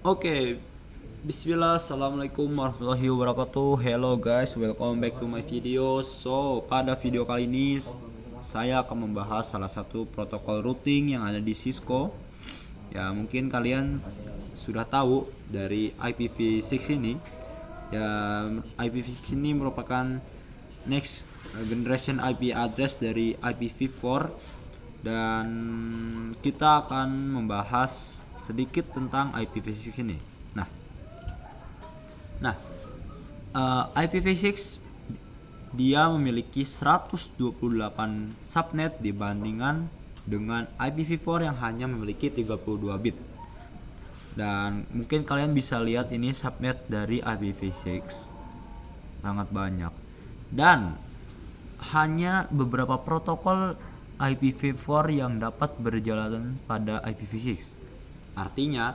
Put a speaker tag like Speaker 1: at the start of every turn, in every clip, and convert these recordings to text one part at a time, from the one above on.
Speaker 1: Oke, Bismillah, Assalamualaikum warahmatullahi wabarakatuh. Hello guys, welcome back to my video. So, pada video kali ini saya akan membahas salah satu protokol routing yang ada di Cisco. Ya, mungkin kalian sudah tahu dari IPv6 ini. Ya, IPv6 ini merupakan next generation IP address dari IPv4 dan kita akan membahas sedikit tentang IPv6 ini. Nah, IPv6 dia memiliki 128 subnet dibandingkan dengan IPv4 yang hanya memiliki 32 bit. Dan mungkin kalian bisa lihat ini subnet dari IPv6 sangat banyak. Dan hanya beberapa protokol IPv4 yang dapat berjalan pada IPv6. Artinya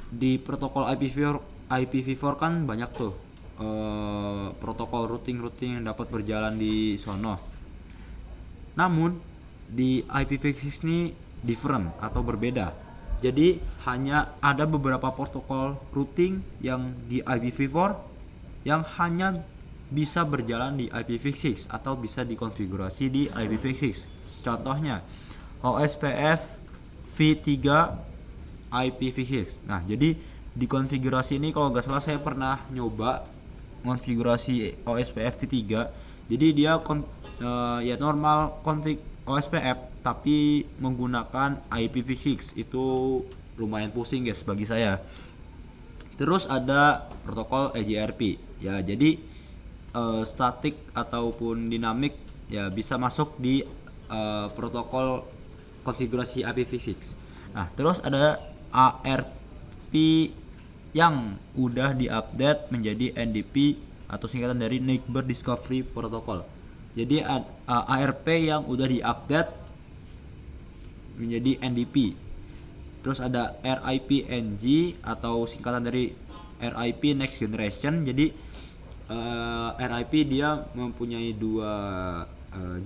Speaker 1: di protokol IPv4 kan banyak tuh protokol routing yang dapat berjalan di sono. Namun di IPv6 ini different atau berbeda. Jadi hanya ada beberapa protokol routing yang di IPv4 yang hanya bisa berjalan di IPv6 atau bisa dikonfigurasi di IPv6. Contohnya OSPF v3 IPv6. Nah, jadi di konfigurasi ini kalau nggak salah saya pernah nyoba konfigurasi OSPF v3. Jadi dia ya normal config OSPF tapi menggunakan IPv6. Itu lumayan pusing guys bagi saya. Terus ada protokol EGRP. Ya, jadi statik ataupun dinamik ya bisa masuk di protokol konfigurasi IPv6. Nah, terus ada ARP yang udah diupdate menjadi NDP atau singkatan dari Neighbor Discovery Protocol. Jadi ARP yang udah diupdate menjadi NDP. Terus ada RIP-NG atau singkatan dari RIP Next Generation. Jadi RIP dia mempunyai dua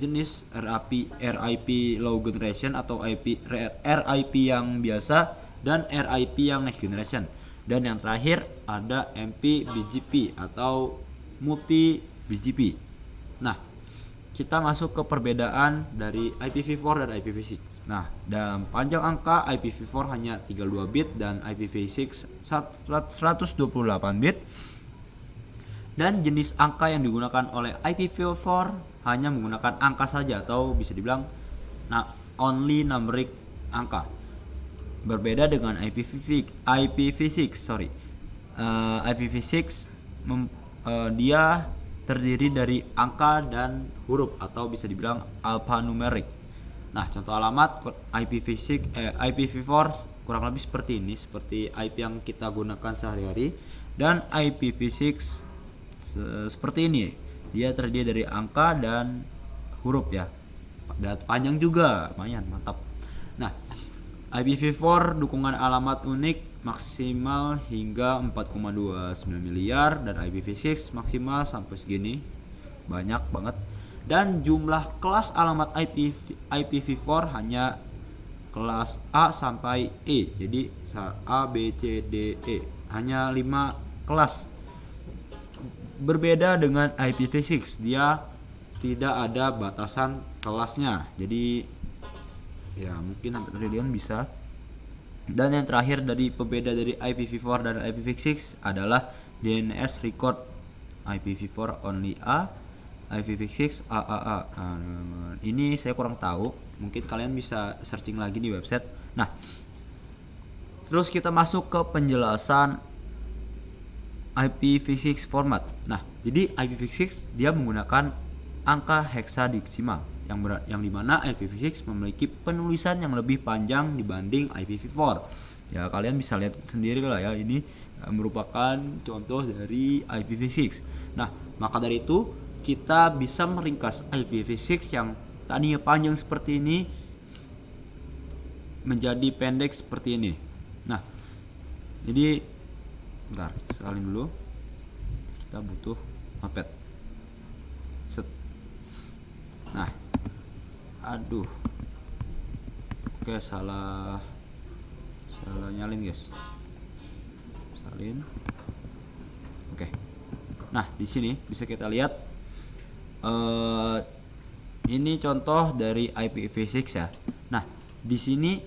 Speaker 1: jenis, RIP Low Generation atau RIP yang biasa dan RIP yang Next Generation. Dan yang terakhir ada MP-BGP atau Multi BGP. Nah, kita masuk ke perbedaan dari IPv4 dan IPv6. Nah, dalam panjang angka IPv4 hanya 32 bit dan IPv6 128 bit. Dan jenis angka yang digunakan oleh IPv4 hanya menggunakan angka saja atau bisa dibilang only numeric angka. Berbeda dengan IPv6, dia terdiri dari angka dan huruf atau bisa dibilang alphanumerik. Nah, contoh alamat IPv4 kurang lebih seperti ini, seperti IP yang kita gunakan sehari-hari. Dan IPv6 seperti ini, dia terdiri dari angka dan huruf ya, dan panjang juga, lumayan mantap. Nah, IPv4 dukungan alamat unik maksimal hingga 4,29 miliar dan IPv6 maksimal sampai segini, banyak banget. Dan jumlah kelas alamat IPv4 hanya kelas A sampai E, jadi A, B, C, D, E, hanya 5 kelas. Berbeda dengan IPv6, dia tidak ada batasan kelasnya. Jadi ya mungkin kalian bisa. Dan yang terakhir dari pembeda dari IPv4 dan IPv6 adalah DNS record. IPv4 only A, IPv6 AAA. Ini saya kurang tahu, mungkin kalian bisa searching lagi di website. Nah, terus kita masuk ke penjelasan IPv6 format. Nah, jadi IPv6 dia menggunakan angka heksadesimal yang dimana IPv6 memiliki penulisan yang lebih panjang dibanding IPv4. Ya, kalian bisa lihat sendiri lah ya, ini merupakan contoh dari IPv6. Nah, maka dari itu kita bisa meringkas IPv6 yang tadinya panjang seperti ini menjadi pendek seperti ini. Nah, jadi bentar, salin dulu. Kita butuh notepad. Nah, aduh, oke, salah nyalin guys, salin. Oke. Nah di sini bisa kita lihat ini contoh dari IPv6 ya. Nah di sini,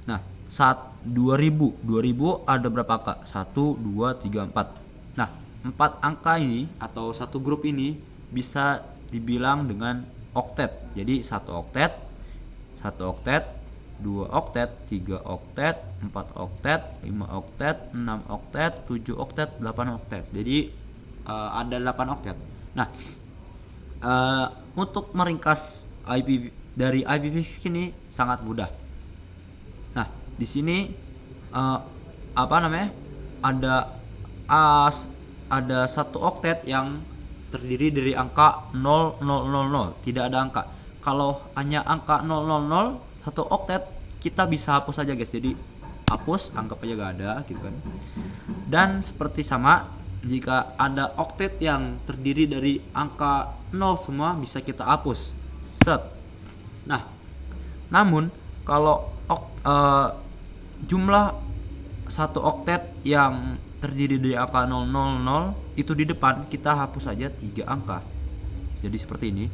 Speaker 1: nah saat 2000 ada berapa angka? 1 2 3 4. Nah 4 angka ini atau satu grup ini bisa dibilang dengan oktet. Jadi 1 oktet, 2 oktet, 3 oktet, 4 oktet, 5 oktet, 6 oktet, 7 oktet, 8 oktet. Jadi ada 8 oktet. Nah untuk meringkas IP dari IPv6 ini sangat mudah. Nah di sini ada satu oktet yang terdiri dari angka 0000, tidak ada angka. Kalau hanya angka 000 satu oktet, kita bisa hapus aja guys. Jadi hapus, anggap aja gak ada gitu kan. Dan seperti sama, jika ada oktet yang terdiri dari angka 0 semua, bisa kita hapus. Set. Nah namun kalau jumlah satu oktet yang terdiri dari angka 000 itu di depan, kita hapus saja 3 angka. Jadi seperti ini.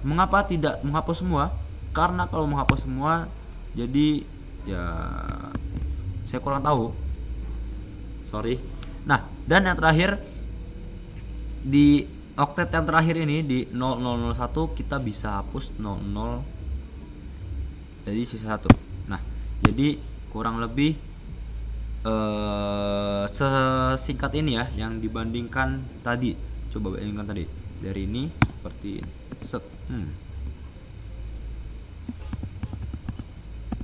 Speaker 1: Mengapa tidak menghapus semua? Karena kalau menghapus semua, jadi ya saya kurang tahu. Sorry. Nah, dan yang terakhir, di oktet yang terakhir ini di 0001 kita bisa hapus 00. Jadi sisa 1. Nah, jadi kurang lebih sesingkat ini ya yang dibandingkan tadi. Coba bandingkan tadi. Dari ini seperti ini. Set.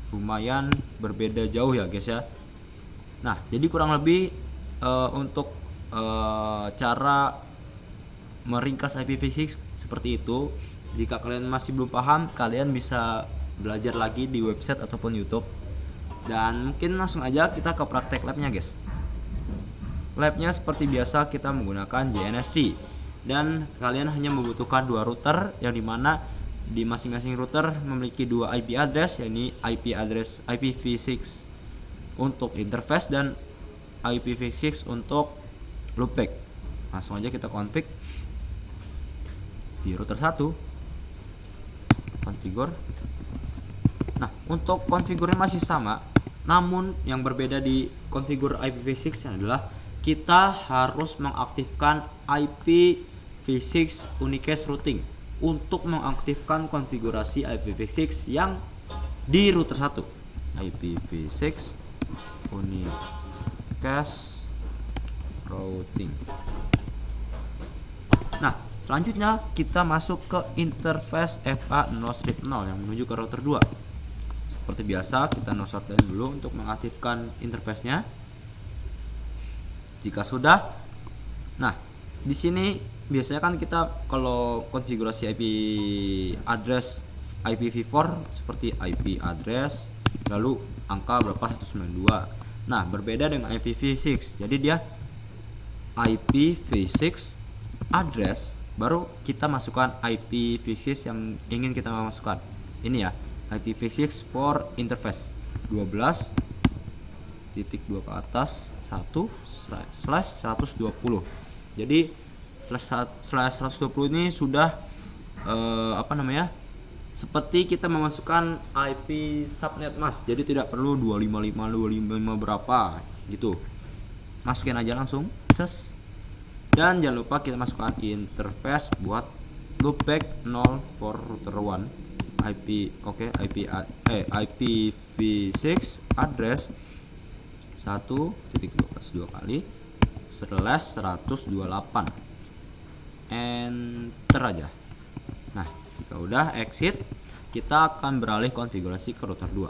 Speaker 1: Lumayan berbeda jauh ya guys ya. Nah, jadi kurang lebih untuk cara meringkas IPv6 seperti itu. Jika kalian masih belum paham, kalian bisa belajar lagi di website ataupun YouTube. Dan mungkin langsung aja kita ke praktek labnya guys. Labnya seperti biasa kita menggunakan JNS3, dan kalian hanya membutuhkan 2 router, yang dimana di masing-masing router memiliki 2 IP address, yakni IP address IPv6 untuk interface dan IPv6 untuk loopback. Langsung aja kita config di router 1, configure. Nah untuk konfigurnya masih sama, namun yang berbeda di konfigur IPv6 adalah kita harus mengaktifkan IPv6 unicast routing untuk mengaktifkan konfigurasi IPv6 yang di router 1. IPv6 unicast routing. Nah selanjutnya kita masuk ke interface FA0/0 yang menuju ke router 2. Seperti biasa kita no shutdown dulu untuk mengaktifkan interface-nya. Jika sudah, nah di sini biasanya kan kita kalau konfigurasi IP address IPv4 seperti IP address lalu angka berapa 192. Nah berbeda dengan IPv6, jadi dia IPv6 address baru kita masukkan IPv6 yang ingin kita masukkan. Ini ya, IPv6 for interface 12.2 ke atas 1/120. Jadi /120 ini sudah seperti kita memasukkan IP subnet mask. Jadi tidak perlu 255 berapa gitu. Masukin aja langsung. Dan jangan lupa kita masukkan interface buat loopback 0 for router 1. IPv6 address 1.2 kali /128. Enter aja. Nah jika udah exit, kita akan beralih konfigurasi ke router 2.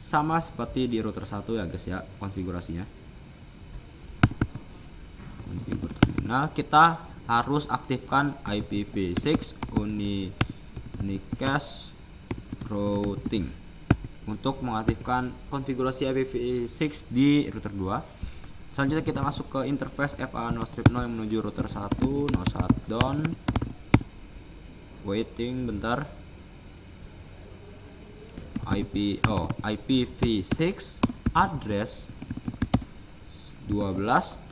Speaker 1: Sama seperti di router 1 ya guys ya konfigurasinya. Konfigur terminal, kita harus aktifkan IPv6 unicast routing untuk mengaktifkan konfigurasi IPv6 di router 2. Selanjutnya kita masuk ke interface FA0/0 yang menuju router 1, no shutdown. Waiting bentar. IPv6 address 12.2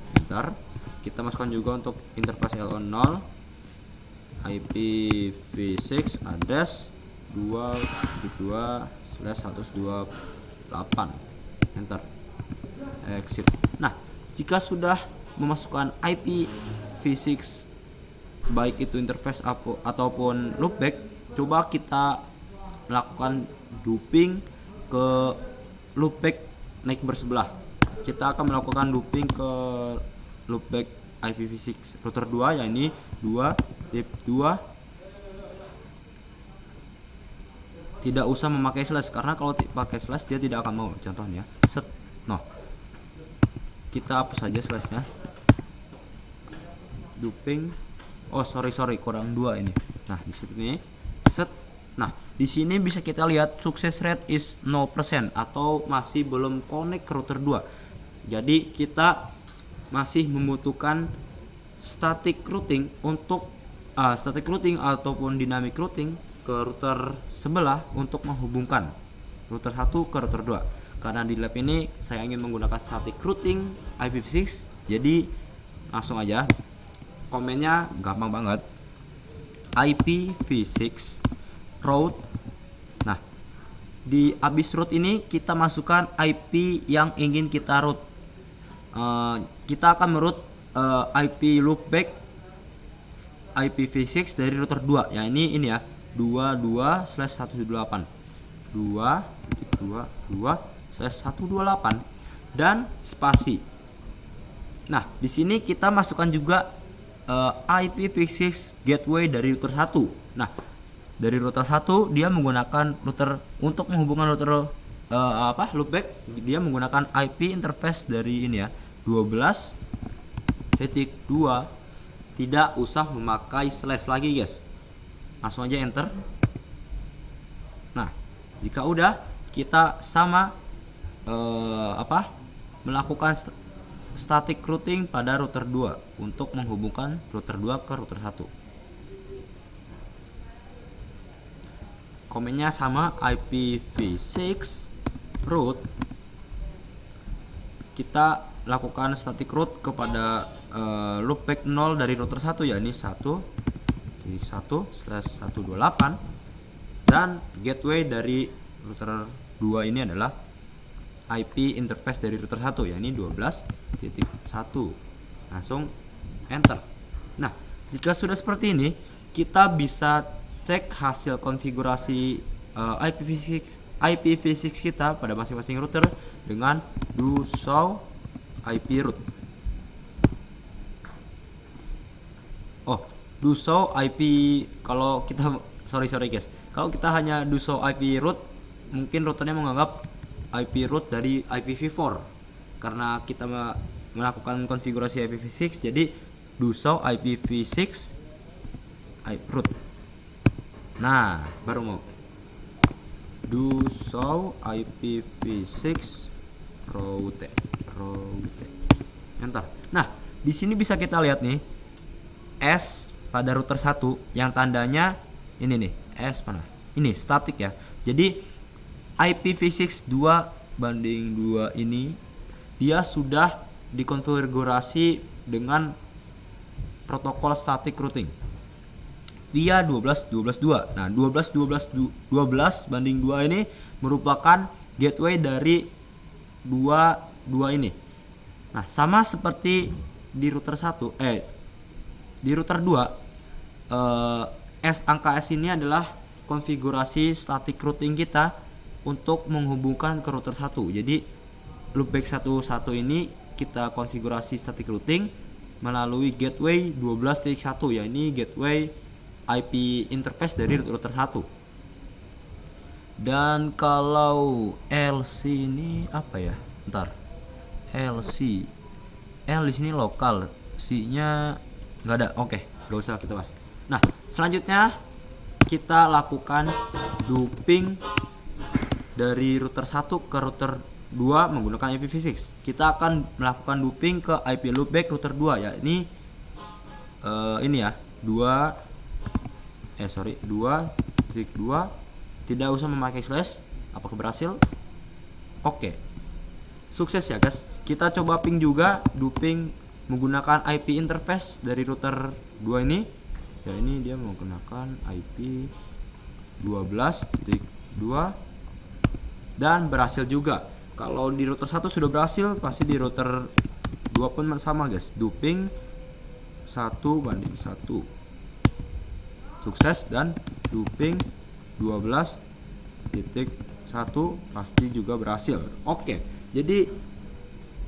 Speaker 1: Bentar, kita masukkan juga untuk interface LO0 IPv6 address 2.2/128. Enter, exit. Nah, jika sudah memasukkan IPv6 baik itu interface ataupun loopback, coba kita lakukan duping ke loopback naik bersebelah. Kita akan melakukan looping ke loopback IPv6 router 2, yakni 2.2. Tidak usah memakai slash, karena kalau pakai slash dia tidak akan mau. Contohnya set, no, kita hapus saja slashnya. Duping, oh sorry kurang 2 ini. Nah di sini set. Nah di sini bisa kita lihat success rate is 0% atau masih belum connect ke router 2. Jadi kita masih membutuhkan static routing untuk static routing ataupun dynamic routing ke router sebelah untuk menghubungkan router 1 ke router 2. Karena di lab ini saya ingin menggunakan static routing IPv6, jadi langsung aja komennya gampang banget, IPv6 route. Nah di abis route ini kita masukkan IP yang ingin kita route. Kita akan meroute IP loopback IPv6 dari router 2 ya, ini ya 22/128 2.2/128 dan spasi. Nah di sini kita masukkan juga IPv6 gateway dari router 1. Nah dari router 1 dia menggunakan router untuk menghubungkan router loopback, dia menggunakan IP interface dari ini ya 12.2. Tidak usah memakai slash lagi guys, langsung aja enter. Nah jika udah, kita sama melakukan static routing pada router 2 untuk menghubungkan router 2 ke router 1. Komennya sama, IPv6 route. Kita lakukan static route kepada loopback 0 dari router 1, yakni 1.1/128, dan gateway dari router 2 ini adalah IP interface dari router 1, yakni 12.1. Langsung enter. Nah jika sudah seperti ini, kita bisa cek hasil konfigurasi IPv6 kita pada masing-masing router dengan do show IP route. Do show IP, kalau kita sorry guys, kalau kita hanya do show IP route, mungkin routernya menganggap IP route dari IPv4 karena kita melakukan konfigurasi IPv6, jadi do show IPv6 route. Nah baru mau do show IPv6 route enter. Nah di sini bisa kita lihat nih S pada router 1 yang tandanya ini nih, S mana? Ini static ya. Jadi IPv6 2/2 ini dia sudah dikonfigurasi dengan protokol static routing via 12.12.2. Nah 12.12.2 ini merupakan gateway dari 2 ini. Nah sama seperti di router 1 di router 2, angka S ini adalah konfigurasi static routing kita untuk menghubungkan ke router 1. Jadi loopback 1 ini kita konfigurasi static routing melalui gateway 12.1, ya ini gateway IP interface dari router 1. Dan kalau LC ini apa ya? Bentar. LC. L di sini lokal, C-nya nggak ada. Oke, nggak usah kita bahas. Nah, selanjutnya kita lakukan duping dari router 1 ke router 2 menggunakan IPv6. Kita akan melakukan duping ke IP loopback router 2, ya ini ya 2 2.2, tidak usah memakai slash. Apakah berhasil? Oke. Sukses ya guys. Kita coba ping juga, duping menggunakan IP interface dari router 2 ini. Ya, ini dia menggunakan IP 12.2 dan berhasil juga. Kalau di router 1 sudah berhasil, pasti di router 2 pun sama guys. Duping 1:1. Sukses. Dan duping 12.1 pasti juga berhasil. Oke. Jadi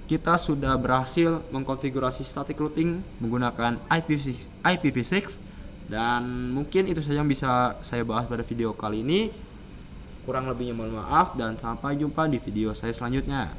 Speaker 1: kita sudah berhasil mengkonfigurasi static routing menggunakan IPv6 dan mungkin itu saja yang bisa saya bahas pada video kali ini. Kurang lebihnya mohon maaf dan sampai jumpa di video saya selanjutnya.